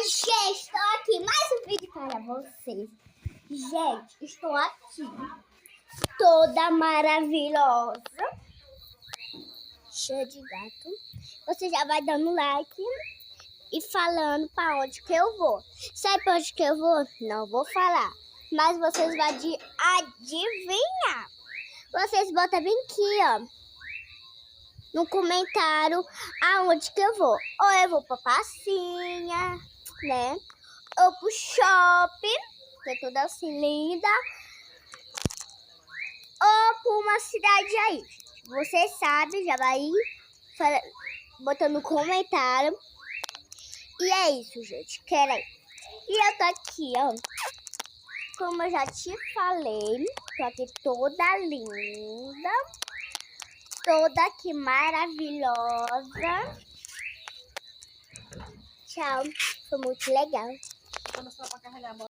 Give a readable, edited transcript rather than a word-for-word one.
gente, estou aqui, mais um vídeo para vocês. Gente, estou aqui, toda maravilhosa, cheia de gato. Você já vai dando like e falando para onde que eu vou. Sabe para onde que eu vou? Não vou falar, mas vocês vão adivinhar. Vocês botam bem aqui, ó, no comentário aonde que eu vou. Ou eu vou pra pracinha, né? Ou pro shopping, que é toda assim linda. Ou pra uma cidade aí. Você sabe, já vai botando no comentário. E é isso, gente. Quero aí. E eu tô aqui, ó. Como eu já te falei, tô aqui toda linda. Toda aqui maravilhosa. Tchau. Foi muito legal.